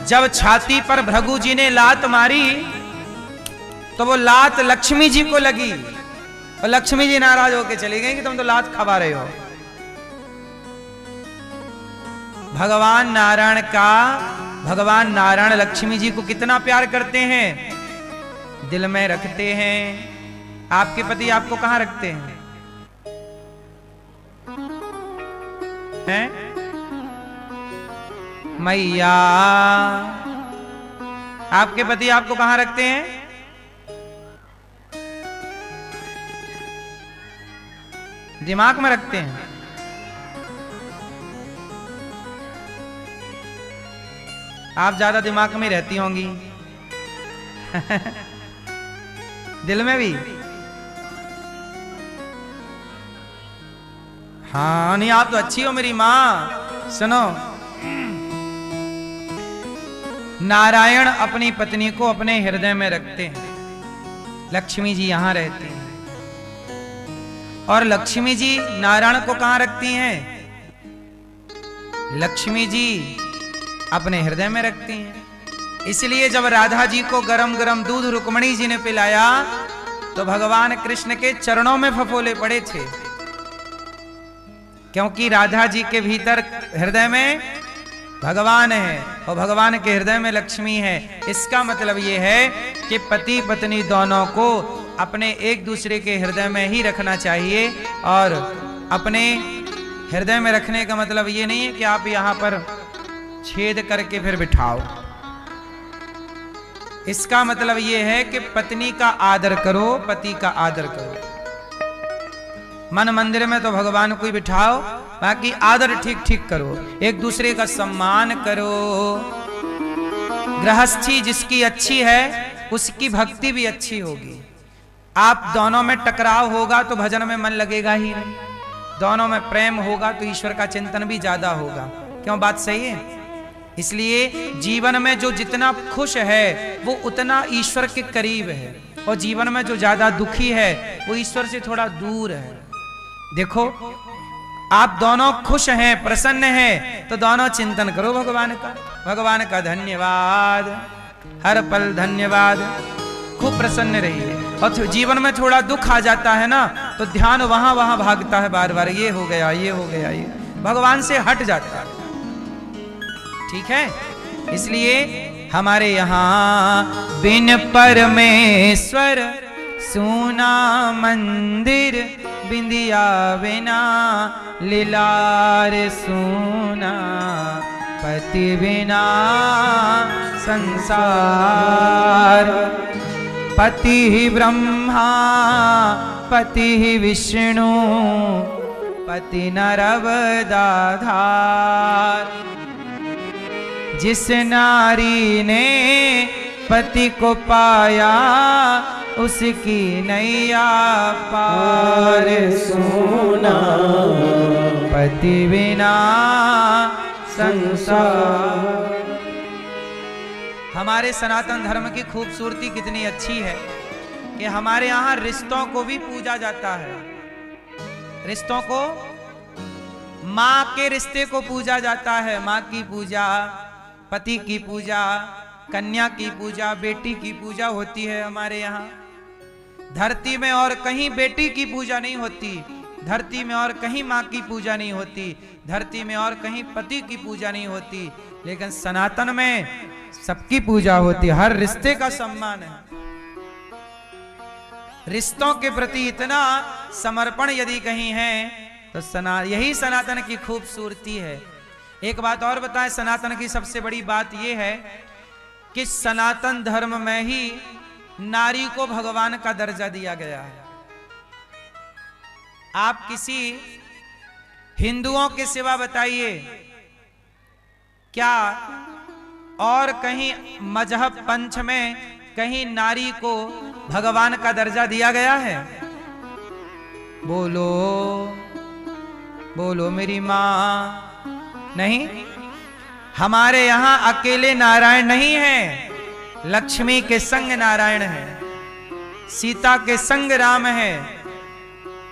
जब छाती पर भृगु जी ने लात मारी तो वो लात लक्ष्मी जी को लगी और लक्ष्मी जी नाराज होकर चली गई कि तुम तो लात खवा रहे हो। भगवान नारायण लक्ष्मी जी को कितना प्यार करते हैं, दिल में रखते हैं। आपके पति आपको कहां रखते हैं? हैं? मैया, आपके पति आपको कहां रखते हैं? दिमाग में रखते हैं। आप ज्यादा दिमाग में रहती होंगी दिल में भी? हाँ, नहीं आप तो अच्छी हो मेरी माँ। सुनो, नारायण अपनी पत्नी को अपने हृदय में रखते हैं। लक्ष्मी जी यहां रहती हैं और लक्ष्मी जी नारायण को कहां रखती हैं? लक्ष्मी जी अपने हृदय में रखती हैं। इसलिए जब राधा जी को गरम गरम दूध रुक्मणी जी ने पिलाया तो भगवान कृष्ण के चरणों में फफोले पड़े थे, क्योंकि राधा जी के भीतर हृदय में भगवान है और भगवान के हृदय में लक्ष्मी है। इसका मतलब यह है कि पति पत्नी दोनों को अपने एक दूसरे के हृदय में ही रखना चाहिए। और अपने हृदय में रखने का मतलब ये नहीं है कि आप यहां पर छेद करके फिर बिठाओ। इसका मतलब यह है कि पत्नी का आदर करो, पति का आदर करो। मन मंदिर में तो भगवान को ही बिठाओ, बाकी आदर ठीक ठीक करो, एक दूसरे का सम्मान करो। गृहस्थी जिसकी अच्छी है उसकी भक्ति भी अच्छी होगी। आप दोनों में टकराव होगा तो भजन में मन लगेगा ही नहीं, दोनों में प्रेम होगा तो ईश्वर का चिंतन भी ज्यादा होगा। क्यों? बात सही है। इसलिए जीवन में जो जितना खुश है वो उतना ईश्वर के करीब है, और जीवन में जो ज्यादा दुखी है वो ईश्वर से थोड़ा दूर है। देखो, आप दोनों खुश हैं, प्रसन्न हैं, तो दोनों चिंतन करो भगवान का। भगवान का धन्यवाद, हर पल धन्यवाद। खूब प्रसन्न रहिए। और जीवन में थोड़ा दुख आ जाता है ना तो ध्यान वहां वहां भागता है बार बार, ये हो गया, ये हो गया, ये भगवान से हट जाता है। ठीक है? इसलिए हमारे यहाँ बिन परमेश्वर सूना मंदिर, बिंदिया बिना लीलार सूना, पति बिना संसार। पति ही ब्रह्मा, पति ही विष्णु, पति नरवदाधार। जिस नारी ने पति को पाया उसकी नैया पार सोना, पति बिना संसार। हमारे सनातन धर्म की खूबसूरती कितनी अच्छी है कि हमारे यहाँ रिश्तों को भी पूजा जाता है। रिश्तों को, माँ के रिश्ते को पूजा जाता है। माँ की पूजा, पति की पूजा, कन्या की पूजा, बेटी की पूजा होती है हमारे यहाँ। धरती में और कहीं बेटी की पूजा नहीं होती, धरती में और कहीं माँ की पूजा नहीं होती, धरती में और कहीं पति की पूजा नहीं होती, लेकिन सनातन में सबकी पूजा होती है। हर रिश्ते का सम्मान है। रिश्तों के प्रति इतना समर्पण यदि कहीं है तो यही सनातन की खूबसूरती है। एक बात और बताएं, सनातन की सबसे बड़ी बात यह है कि सनातन धर्म में ही नारी को भगवान का दर्जा दिया गया है। आप किसी हिंदुओं के सिवा बताइए, क्या और कहीं मजहब पंथ में कहीं नारी को भगवान का दर्जा दिया गया है? बोलो बोलो मेरी मां। नहीं, हमारे यहां अकेले नारायण नहीं है, लक्ष्मी के संग नारायण है, सीता के संग राम है,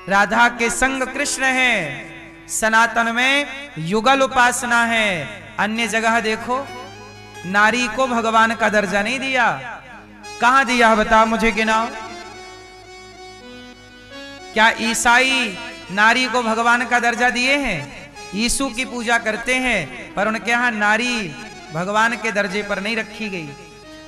राधा के संग कृष्ण है। सनातन में युगल उपासना है। अन्य जगह देखो नारी को भगवान का दर्जा नहीं दिया। कहां दिया बता मुझे गिनाओ। क्या ईसाई नारी को भगवान का दर्जा दिए हैं? यीशु की पूजा करते हैं पर उनके यहां नारी भगवान के दर्जे पर नहीं रखी गई।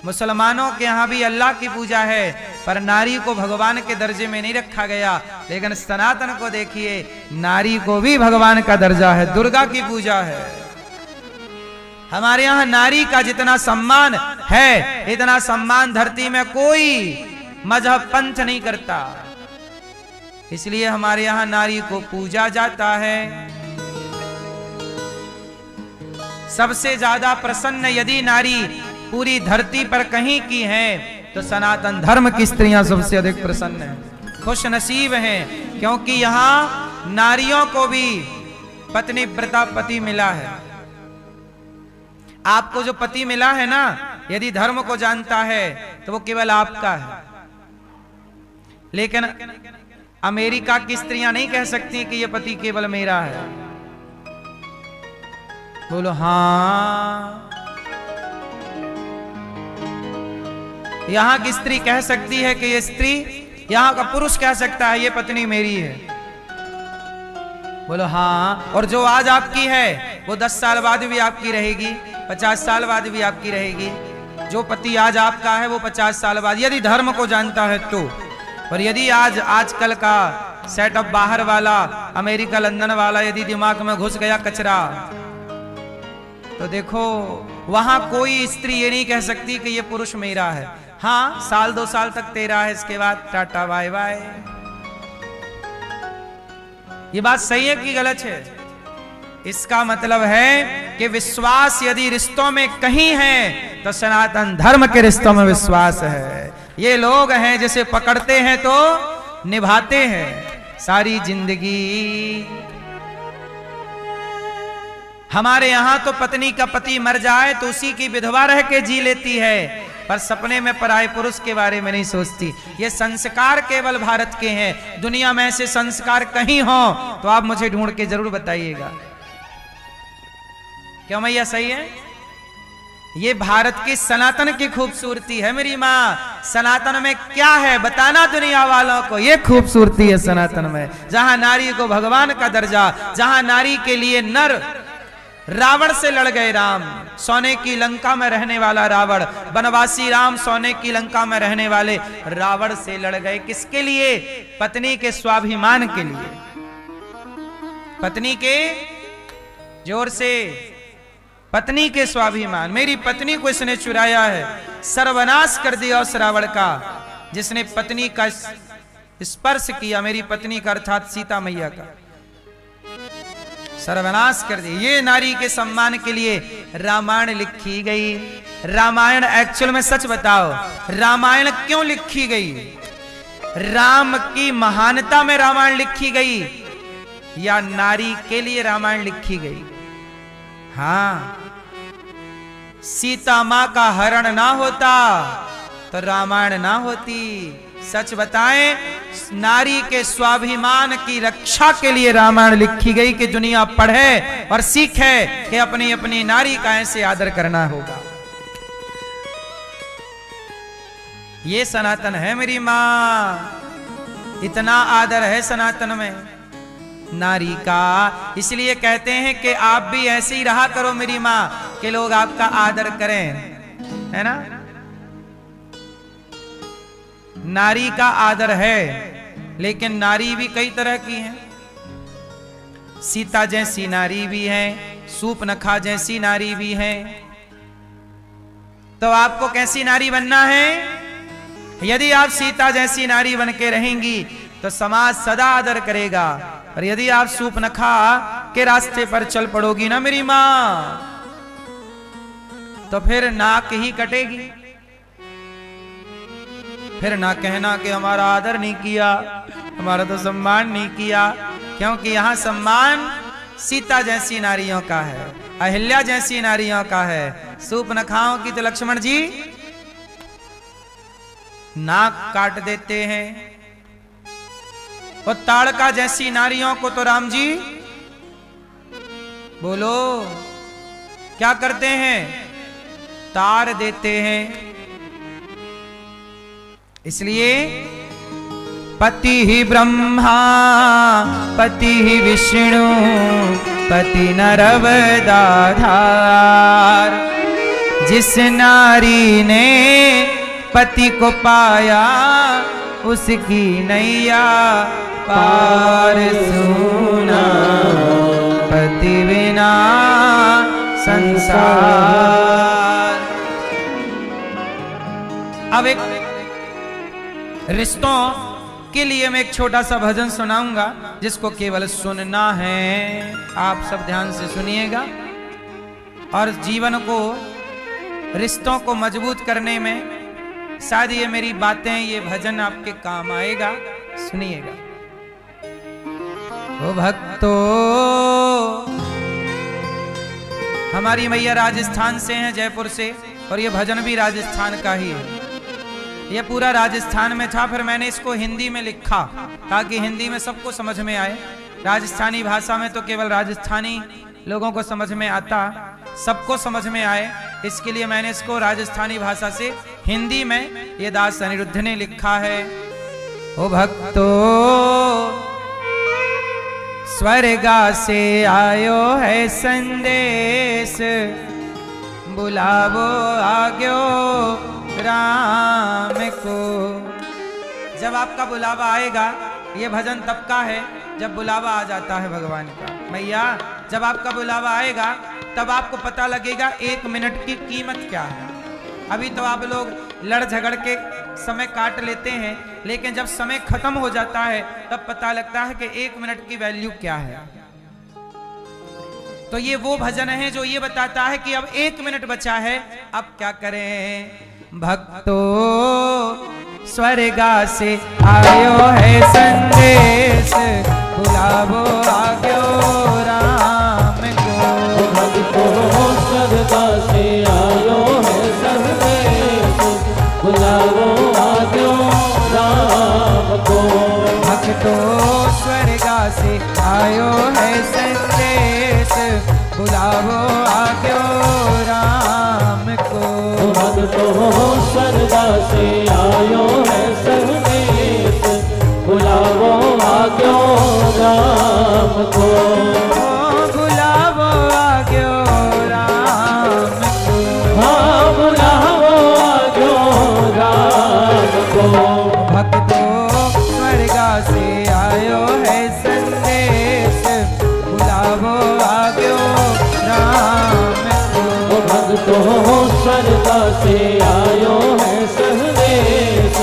मुसलमानों के यहां भी अल्लाह की पूजा है पर नारी को भगवान के दर्जे में नहीं रखा गया। लेकिन सनातन को देखिए, नारी को भी भगवान का दर्जा है, दुर्गा की पूजा है। हमारे यहां नारी का जितना सम्मान है, इतना सम्मान धरती में कोई मजहब पंथ नहीं करता। इसलिए हमारे यहां नारी को पूजा जाता है। सबसे ज्यादा प्रसन्न यदि नारी पूरी धरती पर कहीं की है तो सनातन धर्म की स्त्रियां सबसे अधिक प्रसन्न हैं, खुश नसीब हैं, क्योंकि यहां नारियों को भी पत्नी व्रता पति मिला है। आपको जो पति मिला है ना, यदि धर्म को जानता है तो वो केवल आपका है। लेकिन अमेरिका की स्त्रियां नहीं कह सकती कि ये पति केवल मेरा है। बोलो हाँ। यहां की स्त्री कह सकती है कि ये स्त्री, यहां का पुरुष कह सकता है ये पत्नी मेरी है। बोलो हाँ। और जो आज आपकी है वो 10 साल बाद भी आपकी रहेगी, 50 साल बाद भी आपकी रहेगी। जो पति आज आपका है वो 50 साल बाद, यदि धर्म को जानता है तो। पर यदि आजकल का सेटअप बाहर वाला, अमेरिका लंदन वाला यदि दिमाग में घुस गया कचरा, तो देखो वहां कोई स्त्री ये नहीं कह सकती कि ये पुरुष मेरा है। हाँ, साल 2 साल तक तेरा है, इसके बाद टाटा बाय बाय। ये बात सही है कि गलत है? इसका मतलब है कि विश्वास यदि रिश्तों में कहीं है तो सनातन धर्म के रिश्तों में विश्वास है। ये लोग हैं जिसे पकड़ते हैं तो निभाते हैं सारी जिंदगी। हमारे यहां तो पत्नी का पति मर जाए तो उसी की विधवा रह के जी लेती है, पर सपने में पराये पुरुष के बारे में नहीं सोचती। ये संस्कार केवल भारत के हैं। दुनिया में ऐसे संस्कार कहीं हो तो आप मुझे ढूंढ के जरूर बताइएगा। क्यों मैया सही है? ये भारत की सनातन की खूबसूरती है मेरी माँ। सनातन में क्या है बताना दुनिया वालों को। ये खूबसूरती है सनातन में, जहां नारी को भगवान का दर्जा, जहां नारी के लिए नर रावण से लड़ गए। राम, सोने की लंका में रहने वाला रावण, वनवासी राम सोने की लंका में रहने वाले रावण से लड़ गए। किसके लिए? पत्नी के स्वाभिमान के लिए। पत्नी के, जोर से, पत्नी के स्वाभिमान। मेरी पत्नी को इसने चुराया है, सर्वनाश कर दिया उस रावण का जिसने पत्नी का स्पर्श किया। मेरी पत्नी का अर्थात सीता मैया का सर्वनाश कर दिया। ये नारी के सम्मान के लिए रामायण लिखी गई। रामायण एक्चुअल में सच बताओ, रामायण क्यों लिखी गई? राम की महानता में रामायण लिखी गई या नारी के लिए रामायण लिखी गई? हाँ, सीता मां का हरण ना होता तो रामायण ना होती। सच बताएं, नारी के स्वाभिमान की रक्षा के लिए रामायण लिखी गई कि दुनिया पढ़े और सीखे कि अपनी अपनी नारी का ऐसे आदर करना होगा। ये सनातन है मेरी मां। इतना आदर है सनातन में नारी का। इसलिए कहते हैं कि आप भी ऐसे ही रहा करो मेरी मां, कि लोग आपका आदर करें, है ना? नारी का आदर है, लेकिन नारी भी कई तरह की हैं। सीता जैसी नारी भी है, सूपनखा जैसी नारी भी है। तो आपको कैसी नारी बनना है? यदि आप सीता जैसी नारी बन के रहेंगी तो समाज सदा आदर करेगा। और यदि आप सूपनखा के रास्ते पर चल पड़ोगी ना मेरी मां, तो फिर नाक ही कटेगी। फिर ना कहना कि हमारा आदर नहीं किया, हमारा तो सम्मान नहीं किया। क्योंकि यहां सम्मान सीता जैसी नारियों का है, अहिल्या जैसी नारियों का है। सूपनखाओं की तो लक्ष्मण जी नाक काट देते हैं, और ताड़का जैसी नारियों को तो राम जी बोलो क्या करते हैं? तार देते हैं। इसलिए पति ही ब्रह्मा पति ही विष्णु पति नरवदाधार। जिस नारी ने पति को पाया उसकी नैया पार सुना। पति बिना संसार। अब एक रिश्तों के लिए मैं एक छोटा सा भजन सुनाऊंगा जिसको केवल सुनना है। आप सब ध्यान से सुनिएगा और जीवन को रिश्तों को मजबूत करने में शायद ये मेरी बातें ये भजन आपके काम आएगा। सुनिएगा। ओ भक्तों, हमारी मैया राजस्थान से हैं, जयपुर से, और ये भजन भी राजस्थान का ही है। ये पूरा राजस्थान में था, फिर मैंने इसको हिंदी में लिखा ताकि हिंदी में सबको समझ में आए। राजस्थानी भाषा में तो केवल राजस्थानी लोगों को समझ में आता, सबको समझ में आए, इसके लिए मैंने इसको राजस्थानी भाषा से हिंदी में ये दास अनिरुद्ध ने लिखा है। ओ भक्तों, स्वर्गा से आयो है संदेश, बुलावो आग्यो राम को। जब आपका बुलावा आएगा, ये भजन तब का है जब बुलावा आ जाता है भगवान का। मैया, जब आपका बुलावा आएगा तब आपको पता लगेगा 1 मिनट की कीमत क्या है। अभी तो आप लोग लड़ झगड़ के समय काट लेते हैं, लेकिन जब समय खत्म हो जाता है तब पता लगता है कि 1 मिनट की वैल्यू क्या है। तो ये वो भजन है जो ये बताता है कि अब 1 मिनट बचा है, अब क्या करें। भक्तों, स्वर्गा से आयो है संदेश, बुलावो आग्यो राम को। भक्तों, स्वर्गा से आयो है संदेश, बुलावो आग्यो राम को। भक्तों, स्वर्गा से आयो है संदेश, बुलावो आग्यो राम को। भक्तों, स्वर्गा से आयो है संदेश, बुलावो आग्यो राम को। बुलावो आग्यो राम को। हाँ, बुलावो आग्यो राम को। भक्तों, स्वर्गा से आयो है संदेश, बुलावो आग्यो राम को। भक्तों, स्वर्गा से आयो है संदेश,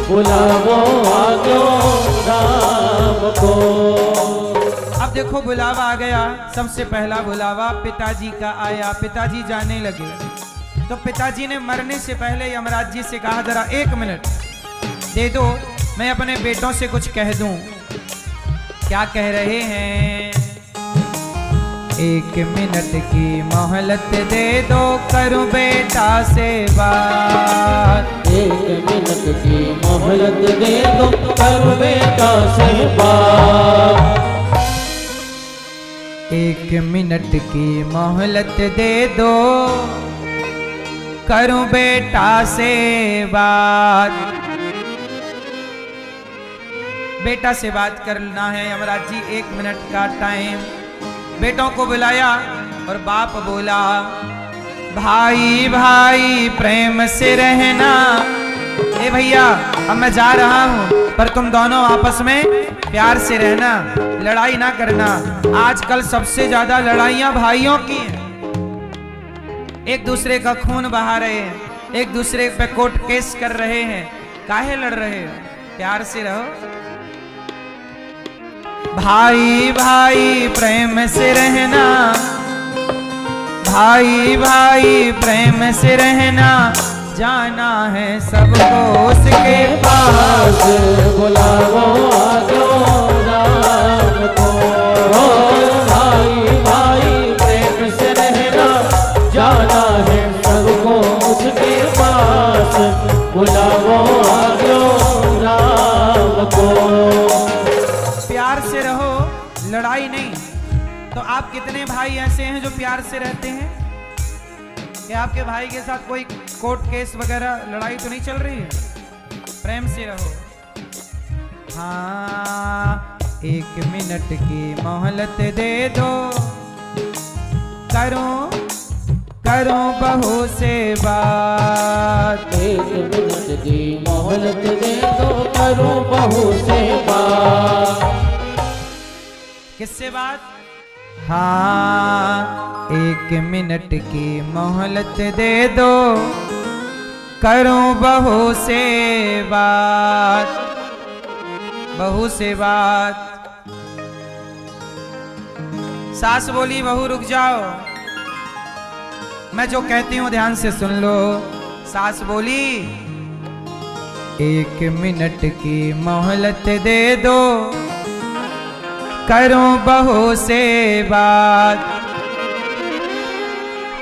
बुलावो आग्यो राम को। अब देखो, बुलावा आ गया। सबसे पहला बुलावा पिताजी का आया। पिताजी जाने लगे तो पिताजी ने मरने से पहले यमराज जी से कहा, जरा 1 मिनट दे दो, मैं अपने बेटों से कुछ कह दूं। क्या कह रहे हैं? 1 मिनट की मोहलत दे दो, करूं बेटा से बात। 1 मिनट की मोहलत दे दो, करूं बेटा से बात। 1 मिनट की मोहलत दे दो, करूं बेटा से बात। बेटा से बात करना है यमराज जी, 1 मिनट का टाइम। बेटों को बुलाया और बाप बोला, भाई भाई प्रेम से रहना। ए भैया, अब मैं जा रहा हूं, पर तुम दोनों आपस में प्यार से रहना, लड़ाई ना करना। आजकल सबसे ज्यादा लड़ाइयां भाइयों की हैं। एक दूसरे का खून बहा रहे हैं, एक दूसरे पे कोर्ट केस कर रहे हैं। काहे लड़ रहे हो? प्यार से रहो। भाई भाई प्रेम से रहना, भाई भाई प्रेम से रहना। जाना है सबको उसके पास, बुलावो आग्यो राम को। भाई भाई प्रेम से रहना, जाना है सबको उसके पास, बुलावो आग्यो राम को। प्यार से रहो, लड़ाई नहीं। तो आप कितने भाई ऐसे हैं जो प्यार से रहते हैं? कि आपके भाई के साथ कोई कोर्ट केस वगैरह लड़ाई तो नहीं चल रही है? प्रेम से रहो। हाँ, 1 मिनट की मोहलत दे दो, करो बहू से बात। 1 मिनट की मोहलत दे दो, करो बहू से बात। किससे बात? हाँ, 1 मिनट की मोहलत दे दो, करो बहू से बात। बहू से बात। सास बोली, बहू रुक जाओ, मैं जो कहती हूं ध्यान से सुन लो। सास बोली, 1 मिनट की मोहलत दे दो, करो बहू से बात।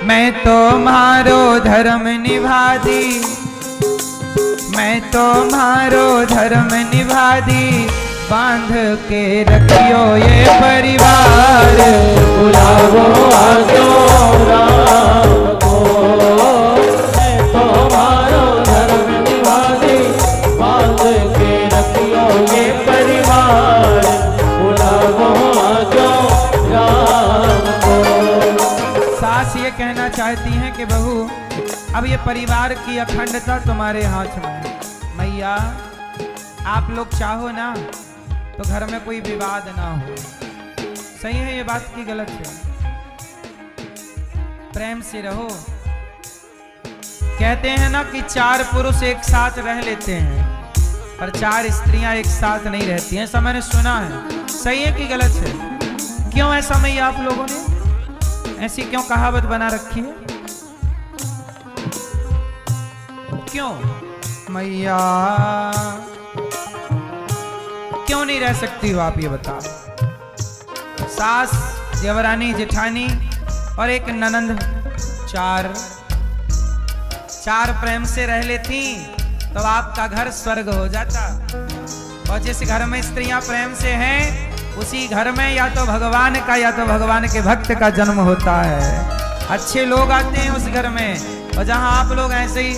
मैं तो मारो धर्म निभा दी, मैं तो मारो धर्म निभा दी, बांध के रखियो ये परिवार। बुलावो आजो राम को, मैं तुम्हारो धर्म निभा दी, बांध के रखियो ये परिवार। बुलावो आजो राम को। सास ये कहना चाहती हैं कि बहू, अब ये परिवार की अखंडता तुम्हारे हाथ में है। मैया, आप लोग चाहो ना तो घर में कोई विवाद ना हो। सही है ये बात की गलत है? प्रेम से रहो। कहते हैं ना कि 4 पुरुष एक साथ रह लेते हैं, पर 4 स्त्रियां एक साथ नहीं रहती हैं। ऐसा मैंने सुना है। सही है कि गलत है? क्यों ऐसा मैया आप लोगों ने ऐसी क्यों कहावत बना रखी है? क्यों मैया, क्यों नहीं रह सकती हो आप, ये बताओ। सास, देवरानी, जेठानी और एक ननंद, 4 प्रेम से रह लेती तो आपका घर स्वर्ग हो जाता। और जिस घर में स्त्रियां प्रेम से हैं, उसी घर में या तो भगवान का या तो भगवान के भक्त का जन्म होता है। अच्छे लोग आते हैं उस घर में। और जहां आप लोग ऐसे ही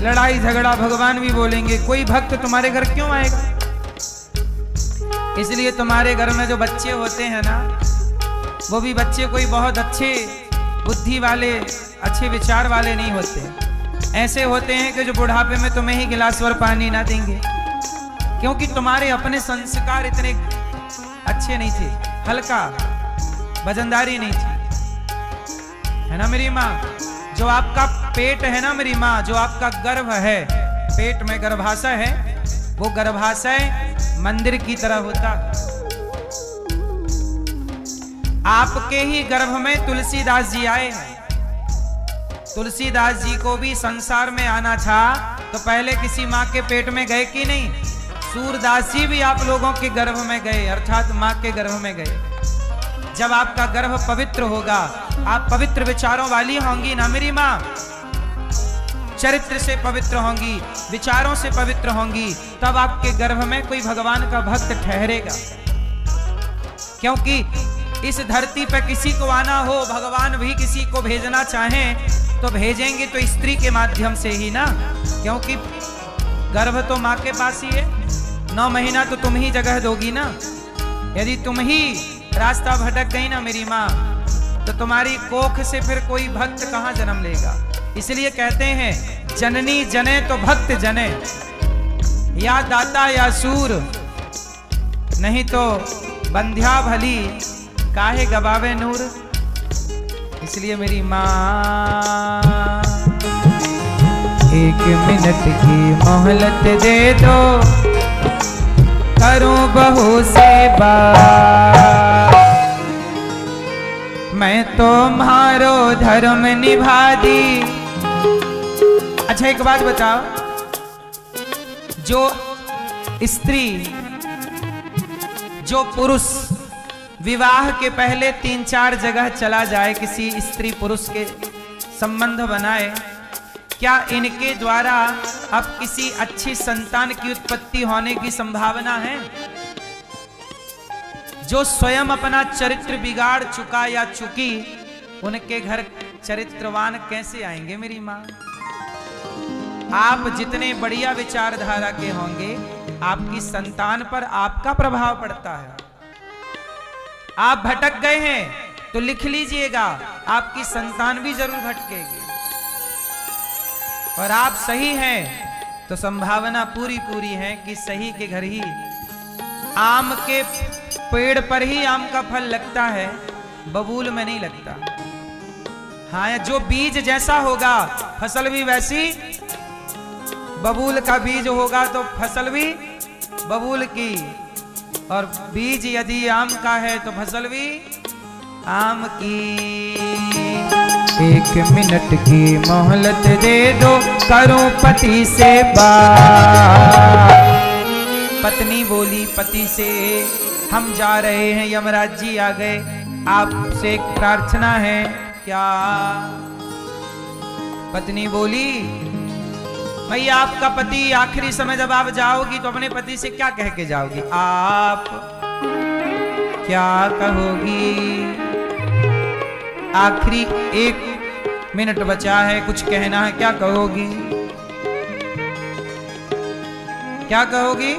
लड़ाई झगड़ा, भगवान भी बोलेंगे, कोई भक्त तुम्हारे घर क्यों आएगा? इसलिए तुम्हारे घर में जो बच्चे होते हैं ना, वो भी बच्चे कोई बहुत अच्छे बुद्धि वाले, अच्छे विचार वाले नहीं होते। ऐसे होते हैं कि जो बुढ़ापे में तुम्हें ही गिलास भर पानी ना देंगे, क्योंकि तुम्हारे अपने संस्कार इतने अच्छे नहीं थे, हल्का वजनदारी नहीं थी, है ना मेरी माँ? जो आपका पेट है ना मेरी माँ, जो आपका गर्भ है, पेट में गर्भाशय है, वो गर्भाशय मंदिर की तरह होता। आपके ही गर्भ में तुलसीदास जी आए हैं। तुलसीदास जी को भी संसार में आना था तो पहले किसी माँ के पेट में गए कि नहीं? सूरदास जी भी आप लोगों के गर्भ में गए, अर्थात माँ के गर्भ में गए। जब आपका गर्भ पवित्र होगा, आप पवित्र विचारों वाली होंगी ना मेरी माँ, चरित्र से पवित्र होंगी, विचारों से पवित्र होंगी, तब आपके गर्भ में कोई भगवान का भक्त ठहरेगा। क्योंकि इस धरती पर किसी को आना हो, भगवान भी किसी को भेजना चाहें तो भेजेंगे तो स्त्री के माध्यम से ही ना, क्योंकि गर्भ तो माँ के पास ही है। 9 महीना तो तुम ही जगह दोगी ना। यदि तुम ही रास्ता भटक गई ना मेरी माँ, तो तुम्हारी कोख से फिर कोई भक्त कहाँ जन्म लेगा? इसलिए कहते हैं, जननी जने तो भक्त जने, या दाता या सूर, नहीं तो बंध्या भली काहे गवावे नूर। इसलिए मेरी माँ, 1 मिनट की मोहलत दे दो, करूं बहू से बात। मैं तो मारो धर्म निभा दी। अच्छा एक बात बताओ, जो स्त्री, जो पुरुष विवाह के पहले 3-4 जगह चला जाए, किसी स्त्री पुरुष के संबंध बनाए, क्या इनके द्वारा अब किसी अच्छी संतान की उत्पत्ति होने की संभावना है? जो स्वयं अपना चरित्र बिगाड़ चुका या चुकी, उनके घर चरित्रवान कैसे आएंगे मेरी माँ। आप जितने बढ़िया विचारधारा के होंगे, आपकी संतान पर आपका प्रभाव पड़ता है। आप भटक गए हैं तो लिख लीजिएगा, आपकी संतान भी जरूर भटकेगी। और आप सही हैं तो संभावना पूरी पूरी है कि सही के घर ही आम के पेड़ पर ही आम का फल लगता है, बबूल में नहीं लगता। हाँ, जो बीज जैसा होगा फसल भी वैसी, बबूल का बीज होगा तो फसल भी बबूल की, और बीज यदि आम का है तो फसल भी आम की। 1 मिनट की मोहलत दे दो, करूं पति से बात। पत्नी बोली पति से, हम जा रहे हैं, यमराज जी आ गए, आपसे एक प्रार्थना है। क्या? पत्नी बोली, भैया आपका पति आखिरी समय जब आप जाओगी तो अपने पति से क्या कह के जाओगी? आप क्या कहोगी? आखिरी 1 मिनट बचा है, कुछ कहना है, क्या कहोगी? क्या कहोगी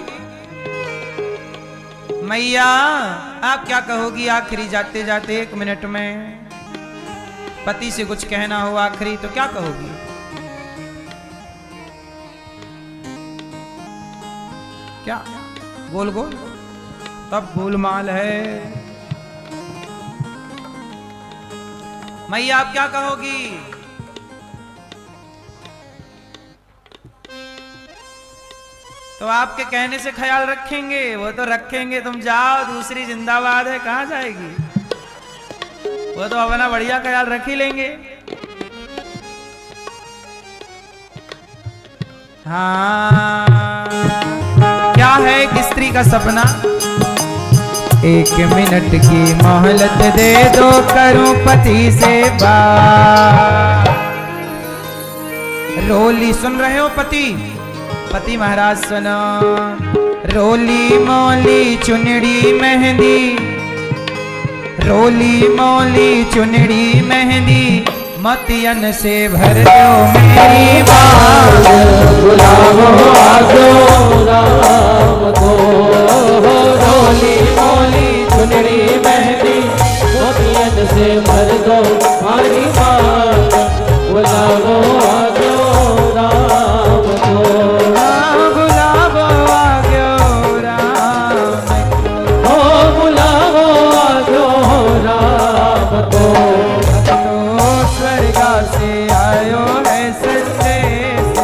मैया? आप क्या कहोगी आखिरी जाते जाते 1 मिनट में? पति से कुछ कहना हो आखिरी तो क्या कहोगी? क्या? गोल गोल तब गोलमाल है। मैया आप क्या कहोगी? तो आपके कहने से ख्याल रखेंगे, वो तो रखेंगे, तुम जाओ, दूसरी जिंदाबाद है, कहां जाएगी? वो तो अपना बढ़िया ख्याल रख ही लेंगे। हाँ, क्या है एक स्त्री का सपना? 1 मिनट की मोहलत दे दो, करूं पति से बात। रोली सुन रहे हो पति? पति महाराज सुनो। रोली मोली चुनड़ी मेहंदी, रोली मोली चुनड़ी मेहंदी, मोतियन से भर दो मेरी बात। बुलाओ आजो राम को, रोली मोली चुनरी मेहंदी, मोतियन से भर दो हमारी बात। बुलाओ आजो राम को, बुलाओ आजो राम को, बुलाओ आजो राम को। से आयो है संदेश,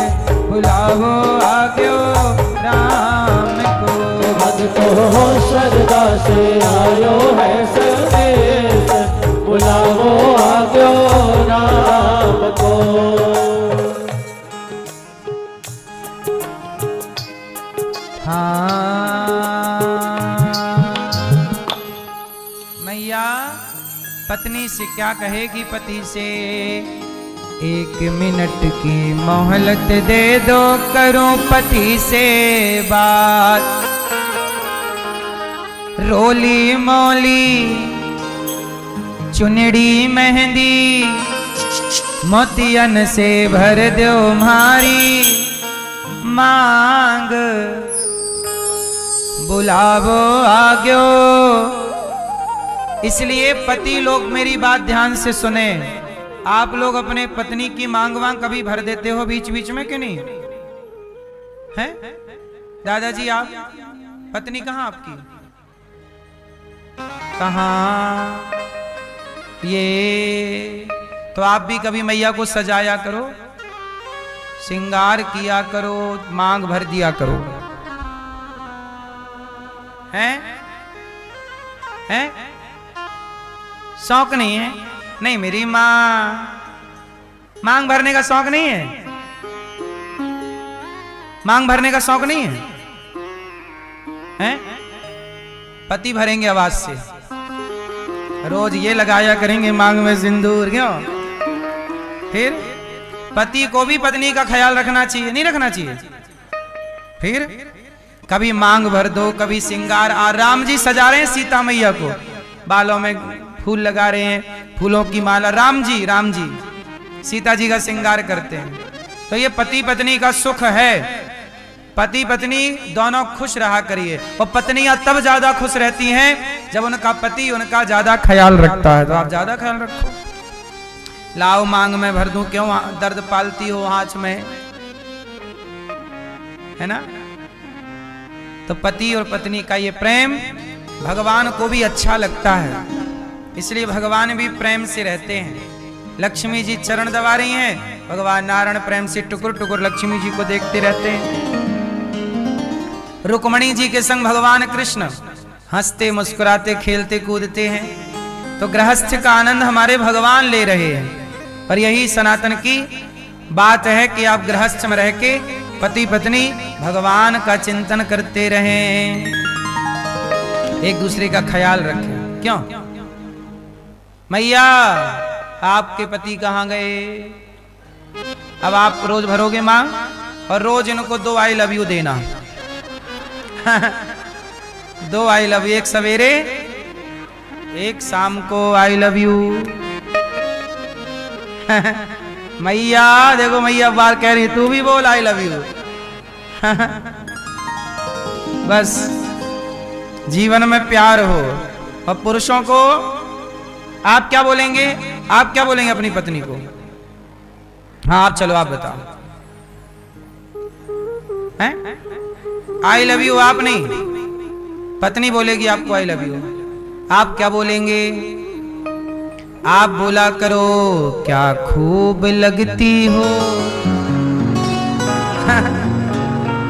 बुलाओ आग्यो राम को। भक्तो श्रद्धा से आयो है संदेश, बुलाओ आग्यो राम को। हाँ, मैया पत्नी से क्या कहेगी? पति से 1 मिनट की मोहलत दे दो, करूं पति से बात। रोली मोली चुनड़ी मेहंदी, मोतियन से भर दो मारी मांग। बुलावो आग्यो। इसलिए पति लोग मेरी बात ध्यान से सुने। आप लोग अपने पत्नी की मांग वांग कभी भर देते हो बीच बीच में कि नहीं? हैं दादाजी? आप पत्नी कहाँ आपकी? कहाँ? ये तो आप भी कभी मैया को सजाया करो, श्रृंगार किया करो, मांग भर दिया करो। हैं? हैं? शौक नहीं है? नहीं, मेरी मांग भरने का शौक नहीं है? मांग भरने का शौक नहीं है? हैं? पति भरेंगे आवाज से, रोज ये लगाया करेंगे मांग में सिंदूर, क्यों? फिर पति को भी पत्नी का ख्याल रखना चाहिए, नहीं रखना चाहिए? फिर कभी मांग भर दो, कभी श्रृंगार। राम जी सजा रहे हैं सीता मैया को, बालों में फूल लगा रहे हैं, फूलों की माला। राम जी सीता जी का श्रृंगार करते हैं। तो ये पति पत्नी का सुख है। पति पत्नी दोनों खुश रहा करिए। और पत्नियां तब ज्यादा खुश रहती हैं जब उनका पति उनका ज्यादा ख्याल रखता है। तो आप ज्यादा ख्याल रखो। लाओ मांग में भर दूं, क्यों दर्द पालती हो आंच में, है ना। तो पति और पत्नी का ये प्रेम भगवान को भी अच्छा लगता है, इसलिए भगवान भी प्रेम से रहते हैं। लक्ष्मी जी चरण दबा रही हैं, भगवान नारायण प्रेम से टुकुर टुकुर लक्ष्मी जी को देखते रहते हैं। रुक्मणी जी के संग भगवान कृष्ण हंसते मुस्कुराते खेलते कूदते हैं। तो गृहस्थ का आनंद हमारे भगवान ले रहे हैं। और यही सनातन की बात है कि आप गृहस्थ में रह के पति पत्नी भगवान का चिंतन करते रहें, एक दूसरे का ख्याल रखें। क्यों मैया आपके पति कहाँ गए? अब आप रोज भरोगे मां और रोज इनको 2 आई लव यू देना। 2 आई लव यू, एक सवेरे एक शाम को आई लव यू। मैया देखो, मैया बार कह रही तू भी बोल आई लव यू। बस जीवन में प्यार हो। और पुरुषों को आप क्या बोलेंगे? आप क्या बोलेंगे अपनी पत्नी को? हाँ आप चलो, आप बताओ। हैं? आई लव यू आप नहीं, पत्नी बोलेगी आपको आई लव यू। आप क्या बोलेंगे? आप बोला करो क्या खूब लगती हो,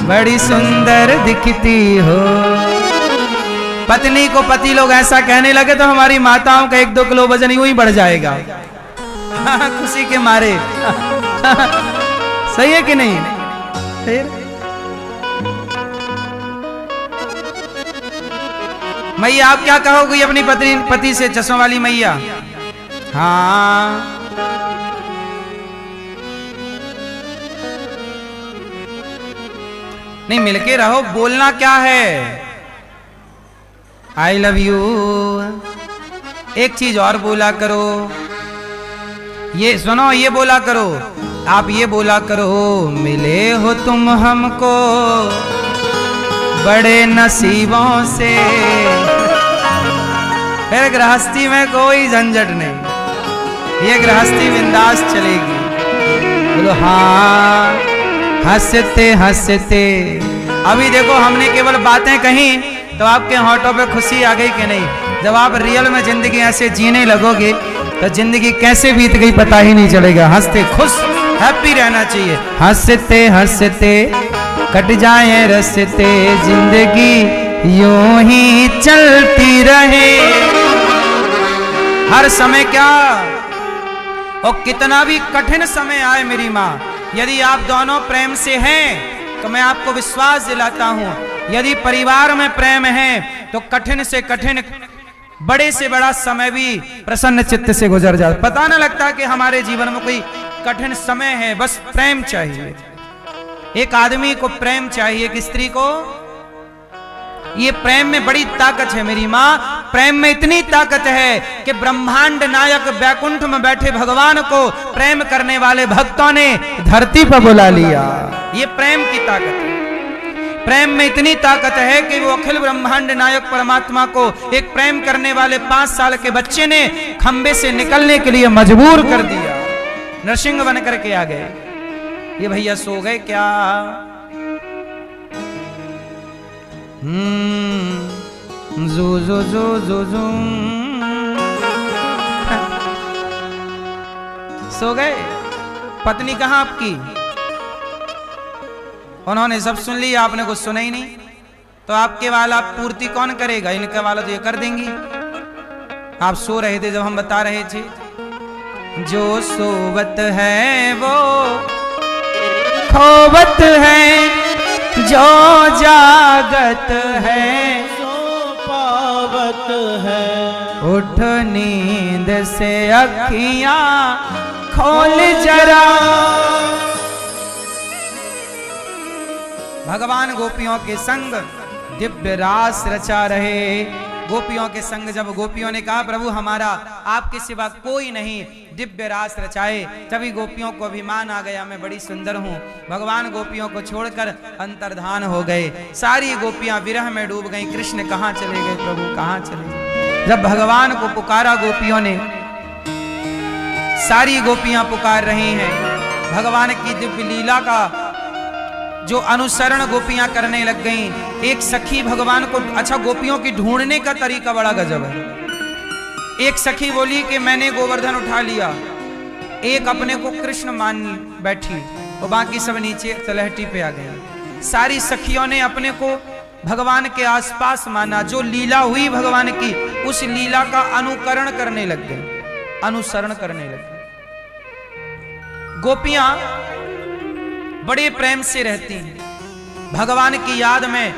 बड़ी सुंदर दिखती हो। पत्नी को पति लोग ऐसा कहने लगे तो हमारी माताओं का 1-2 किलो वजन यूं ही बढ़ जाएगा। खुशी के मारे। सही है कि नहीं? फिर मैया आप क्या कहोगी अपनी पति से? चश्मा वाली मैया। हाँ नहीं, मिलके रहो। बोलना क्या है? I love you. एक चीज और बोला करो, ये सुनो, ये बोला करो। आप ये बोला करो, मिले हो तुम हमको बड़े नसीबों से। फिर गृहस्थी में कोई झंझट नहीं, ये गृहस्थी बिंदास चलेगी। बोलो हाँ, हंसते हंसते। अभी देखो हमने केवल बातें कही तो आपके होठों पे खुशी आ गई कि नहीं? जब आप रियल में जिंदगी ऐसे जीने लगोगे तो जिंदगी कैसे बीत गई पता ही नहीं चलेगा। हंसते खुश हैप्पी रहना चाहिए। हंसते हंसते कट जाए रस्ते, जिंदगी यूं ही चलती रहे। हर समय क्या और कितना भी कठिन समय आए मेरी माँ, यदि आप दोनों प्रेम से हैं तो मैं आपको विश्वास दिलाता हूं, यदि परिवार में प्रेम है तो कठिन से कठिन बड़े से बड़ा समय भी प्रसन्न चित्त से गुजर जाता। पता न लगता कि हमारे जीवन में कोई कठिन समय है। बस प्रेम चाहिए। एक आदमी को प्रेम चाहिए, एक स्त्री को। ये प्रेम में बड़ी ताकत है मेरी माँ। प्रेम में इतनी ताकत है कि ब्रह्मांड नायक वैकुंठ में बैठे भगवान को प्रेम करने वाले भक्तों ने धरती पर बुला लिया। ये प्रेम की ताकत है। प्रेम में इतनी ताकत है कि वो अखिल ब्रह्मांड नायक परमात्मा को एक प्रेम करने वाले 5 साल के बच्चे ने खंबे से निकलने के लिए मजबूर कर दिया। नरसिंह बन करके आ गए। ये भैया सो गए क्या? जो जो जो जो जो सो गए। पत्नी कहाँ आपकी? उन्होंने सब सुन लिया, आपने कुछ सुना ही नहीं। तो आपके वाला पूर्ति कौन करेगा? इनके वाला तो ये कर देंगी। आप सो रहे थे जब हम बता रहे थे। जो सोवत है वो खोवत है, जो जागत है सो पावत है। उठ नींद से अखियां खोल जरा। भगवान गोपियों के संग दिव्य रास रचा रहे। गोपियों के संग जब गोपियों ने कहा प्रभु हमारा आपके सिवा कोई नहीं, दिव्य रास रचाए। तभी गोपियों को अभिमान आ गया, मैं बड़ी सुंदर हूँ। भगवान गोपियों को छोड़कर अंतर्धान हो गए। सारी गोपियां विरह में डूब गईं। कृष्ण कहाँ चले गए प्रभु, कहाँ चले गए? जब भगवान को पुकारा गोपियों ने, सारी गोपियां पुकार रही हैं, भगवान की दिव्य लीला का जो अनुसरण गोपियां करने लग गईं। एक सखी भगवान को, अच्छा गोपियों की ढूंढने का तरीका बड़ा गजब है। एक सखी बोली कि मैंने गोवर्धन उठा लिया, एक अपने को कृष्ण मान बैठी और बाकी सब नीचे तलहटी पे आ गई। सारी सखियों ने अपने को भगवान के आसपास माना। जो लीला हुई भगवान की, उस लीला का अनुकरण करने लग गए, अनुसरण करने लग गए। गोपियां बड़े प्रेम से रहती हैं भगवान की याद में।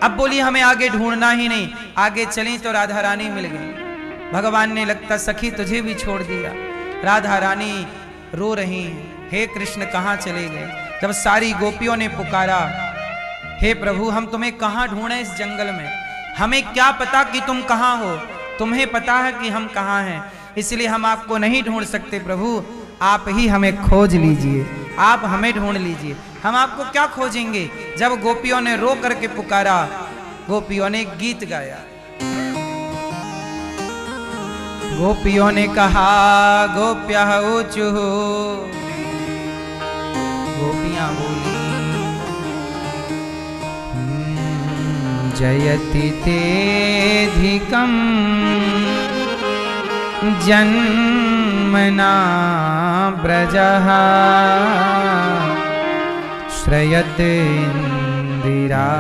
अब बोली हमें आगे ढूंढना ही नहीं, आगे चली तो राधा रानी मिल गई। भगवान ने लगता सखी तुझे भी छोड़ दिया। राधा रानी रो रही हैं, हे कृष्ण कहाँ चले गए? जब सारी गोपियों ने पुकारा, हे प्रभु हम तुम्हें कहाँ ढूंढें इस जंगल में, हमें क्या पता कि तुम कहाँ हो, तुम्हें पता है कि हम कहाँ हैं, इसलिए हम आपको नहीं ढूंढ सकते। प्रभु आप ही हमें खोज लीजिए, आप हमें ढूंढ लीजिए, हम आपको क्या खोजेंगे। जब गोपियों ने रो करके पुकारा, गोपियों ने गीत गाया। गोपियों ने कहा गोप्यः ऊचुः, गोपियां बोली जयति तेधिकं जन्मना ब्रजः श्रयते इंदिरा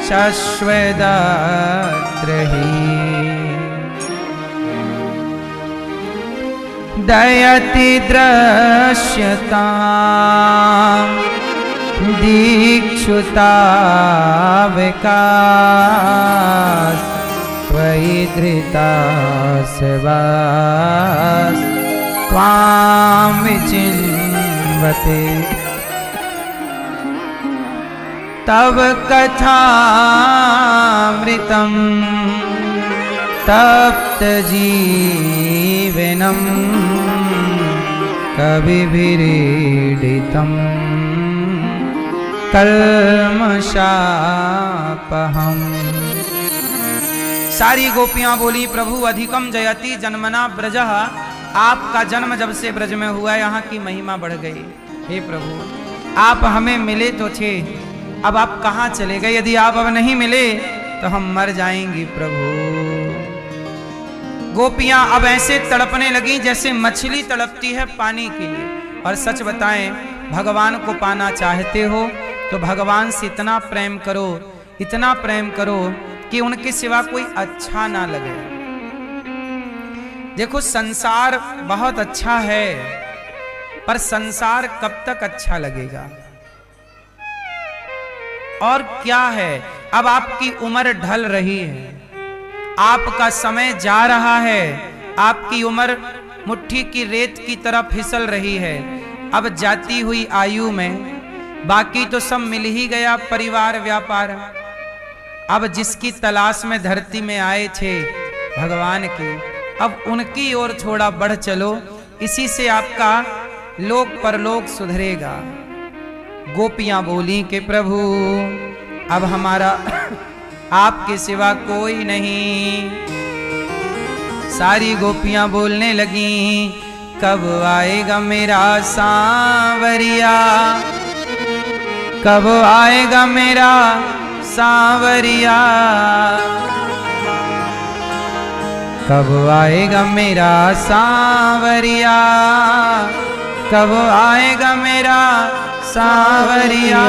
शश्वदत्रहि दयति दृश्यतां दीक्षुता विकास त्वयि धृतासवास त्वां विचिन्वते तव कथामृतं तप्त जीवनं कविभिरीडितं कल्मषापहम्। सारी गोपियां बोली प्रभु अधिकम जयति जन्मना ब्रजः, आपका जन्म जब से ब्रज में हुआ यहाँ की महिमा बढ़ गई। हे प्रभु आप हमें मिले तो थे, अब आप कहाँ चले गए? यदि आप अब नहीं मिले तो हम मर जाएंगी प्रभु। गोपियां अब ऐसे तड़पने लगी जैसे मछली तड़पती है पानी के लिए। और सच बताएं, भगवान को पाना चाहते हो तो भगवान से इतना प्रेम करो, इतना प्रेम करो कि उनके सिवा कोई अच्छा ना लगे। देखो संसार बहुत अच्छा है, पर संसार कब तक अच्छा लगेगा? और क्या है, अब आपकी उम्र ढल रही है, आपका समय जा रहा है, आपकी उम्र मुट्ठी की रेत की तरह फिसल रही है। अब जाती हुई आयु में बाकी तो सब मिल ही गया, परिवार व्यापार। अब जिसकी तलाश में धरती में आए थे भगवान की, अब उनकी ओर थोड़ा बढ़ चलो, इसी से आपका लोक परलोक सुधरेगा। गोपियां बोली कि प्रभु अब हमारा आपके सिवा कोई नहीं। सारी गोपियां बोलने लगी कब आएगा मेरा सांवरिया, कब आएगा मेरा सांवरिया, कब आएगा मेरा सांवरिया, कब आएगा मेरा सांवरिया,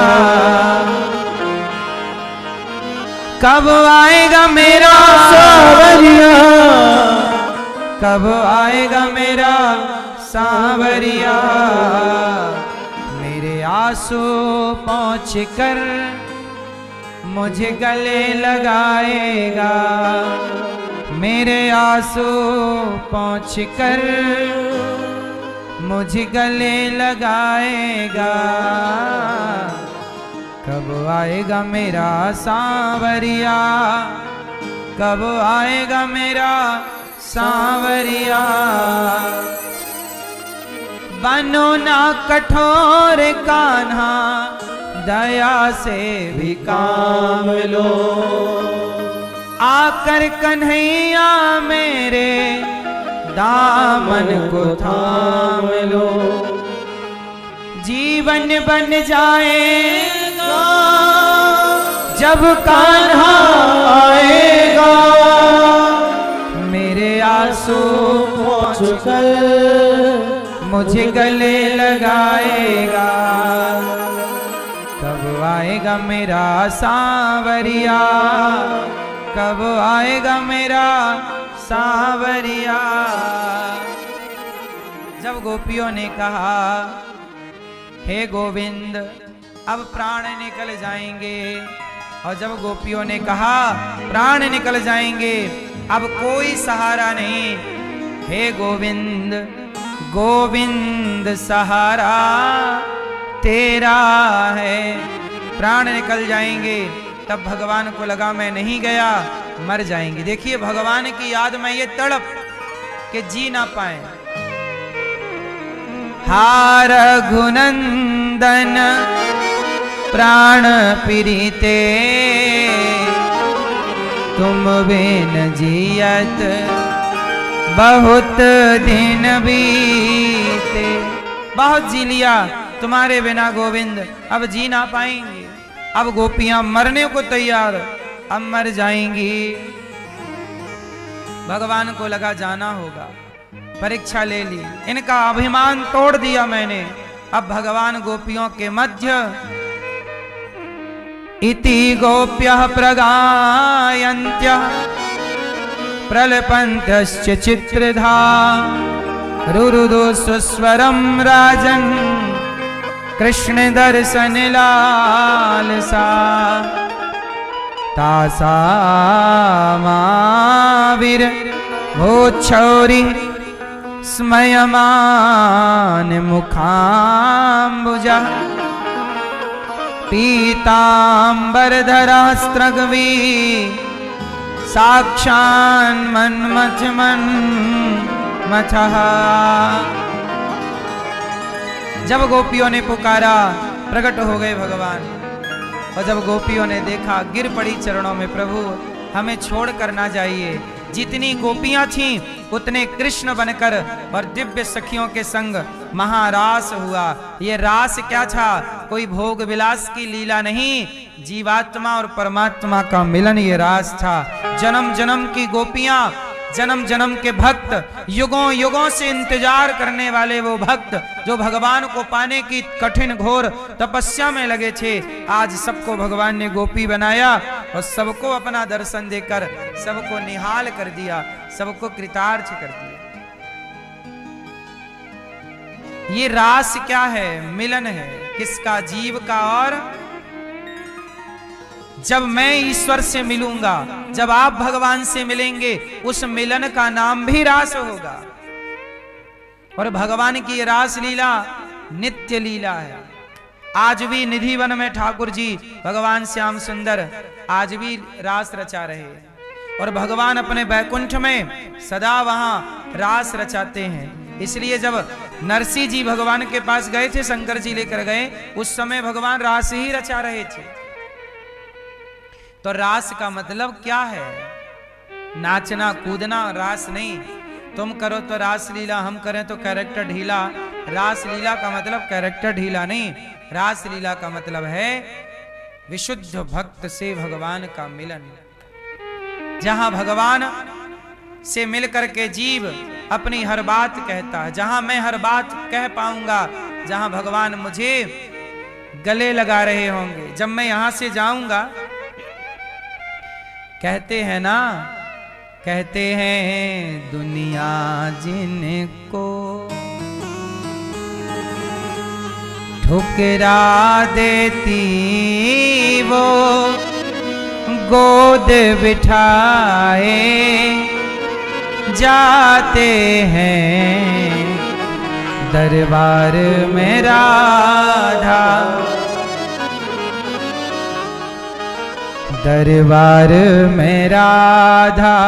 कब आएगा मेरा सांवरिया, कब आएगा मेरा सांवरिया। मेरे आंसू पहुँच कर मुझे गले लगाएगा, मेरे आंसू पहुँच कर मुझे गले लगाएगा। कब आएगा मेरा सांवरिया, कब आएगा मेरा सांवरिया। बनो ना कठोर कान्हा, दया से भी काम लो। आकर कन्हैया मेरे दामन को थाम लो। जीवन बन जाएगा जब कान्हा आएगा, मेरे आंसू पोंछ कर मुझे गले लगाएगा। कब आएगा मेरा सांवरिया, कब आएगा मेरा सांवरिया। जब गोपियों ने कहा हे गोविंद अब प्राण निकल जाएंगे, और जब गोपियों ने कहा प्राण निकल जाएंगे अब कोई सहारा नहीं, हे गोविंद गोविंद सहारा तेरा है, प्राण निकल जाएंगे। तब भगवान को लगा मैं नहीं गया मर जाएंगे। देखिए भगवान की याद में ये तड़प के जी ना पाए। हा रघुनंदन प्राण प्रीते, तुम बिन जियत बहुत दिन बीते। बहुत जी लिया तुम्हारे बिना गोविंद, अब जी ना पाएंगे। अब गोपियां मरने को तैयार, अब मर जाएंगी। भगवान को लगा जाना होगा, परीक्षा ले ली, इनका अभिमान तोड़ दिया मैंने। अब भगवान गोपियों के मध्य इति गोप्यः प्रगायन्त्यः प्रलपन्त्यश्च चित्रधा, रुरुदो सुस्वरं राजन् कृष्ण दर्शन लालसा। तासामाविर भोच्छौरि स्मयमान मुखाम्बुजा, पीताम्बरधरास्त्रग्वी साक्षान् मन्मथः। जब गोपियों ने पुकारा प्रकट हो गए भगवान, और जब गोपियों ने देखा गिर पड़ी चरणों में, प्रभु हमें छोड़कर ना जाइए। जितनी गोपियां थीं उतने कृष्ण बनकर और दिव्य सखियों के संग महारास हुआ। ये रास क्या था? कोई भोग विलास की लीला नहीं, जीवात्मा और परमात्मा का मिलन ये रास था। जन्म जन्म की गोपियां, जन्म जन्म के भक्त, युगों युगों से इंतजार करने वाले वो भक्त जो भगवान को पाने की कठिन घोर तपस्या में लगे थे, आज सबको भगवान ने गोपी बनाया और सबको अपना दर्शन देकर सबको निहाल कर दिया, सबको कृतार्थ कर दिया। ये रास क्या है? मिलन है। किसका? जीव का। और जब मैं ईश्वर से मिलूंगा, जब आप भगवान से मिलेंगे, उस मिलन का नाम भी रास होगा। और भगवान की रास लीला नित्य लीला है। आज भी निधिवन में ठाकुर जी भगवान श्याम सुंदर आज भी रास रचा रहे हैं, और भगवान अपने बैकुंठ में सदा वहां रास रचाते हैं। इसलिए जब नरसिंह जी भगवान के पास गए थे, शंकर जी लेकर गए, उस समय भगवान रास ही रचा रहे थे। तो रास का मतलब क्या है? नाचना कूदना रास नहीं। तुम करो तो रास लीला, हम करें तो कैरेक्टर ढीला। रास लीला का मतलब कैरेक्टर ढीला नहीं, रास लीला का मतलब है विशुद्ध भक्त से भगवान का मिलन। जहां भगवान से मिलकर के जीव अपनी हर बात कहता है, जहां मैं हर बात कह पाऊंगा, जहां भगवान मुझे गले लगा रहे होंगे। जब मैं यहां से जाऊंगा, कहते हैं ना, कहते हैं दुनिया जिनको ठुकरा देती वो गोद बिठाए जाते हैं दरबार में राधा, दरबार में राधा।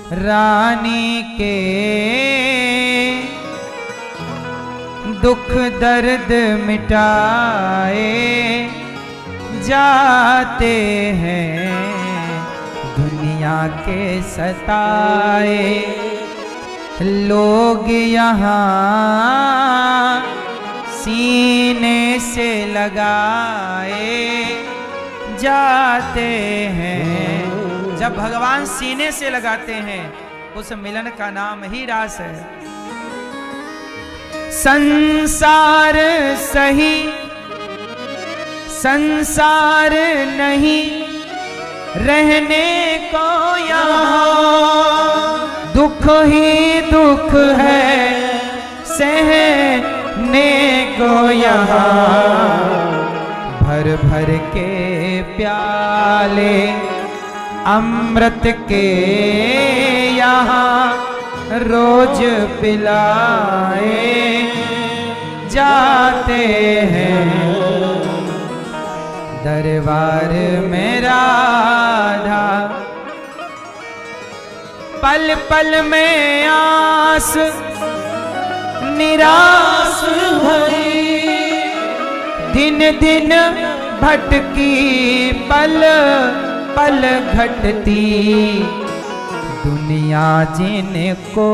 रानी के दुख दर्द मिटाए जाते हैं, दुनिया के सताए लोग यहाँ सीने से लगाए जाते हैं। जब भगवान सीने से लगाते हैं, उस मिलन का नाम ही रास है। संसार सही संसार नहीं रहने को यहाँ, दुख ही दुख है सहने को यहाँ। भर भर के प्याले अमृत के यहाँ रोज पिलाए जाते हैं, दरबार में राधा पल पल में आस निराश भरी, दिन दिन भटकी पल पल घटती, दुनिया जिनको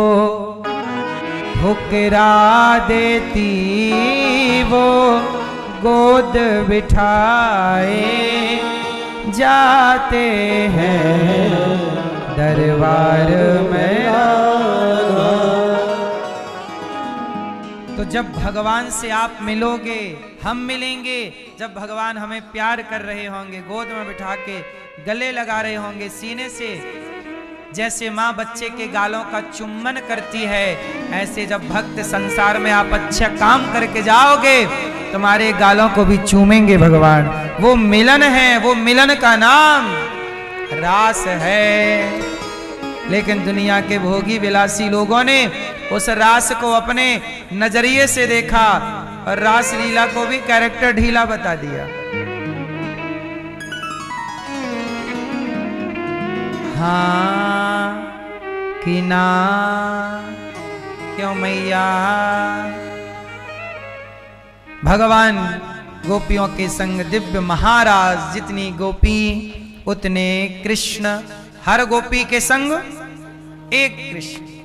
ठुकरा देती वो गोद बिठाए जाते हैं, दरबार में। तो जब भगवान से आप मिलोगे, हम मिलेंगे, जब भगवान हमें प्यार कर रहे होंगे, गोद में बिठा के गले लगा रहे होंगे सीने से, जैसे माँ बच्चे के गालों का चुम्बन करती है, ऐसे जब भक्त संसार में आप अच्छा काम करके जाओगे, तुम्हारे गालों को भी चूमेंगे भगवान। वो मिलन है, वो मिलन का नाम रास है। लेकिन दुनिया के भोगी विलासी लोगों ने उस रास को अपने नजरिए से देखा और रास लीला को भी कैरेक्टर ढीला बता दिया। हाँ कि ना क्यों मैया। भगवान गोपियों के संग दिव्य महाराज, जितनी गोपी उतने कृष्ण, हर गोपी के संग एक कृष्ण।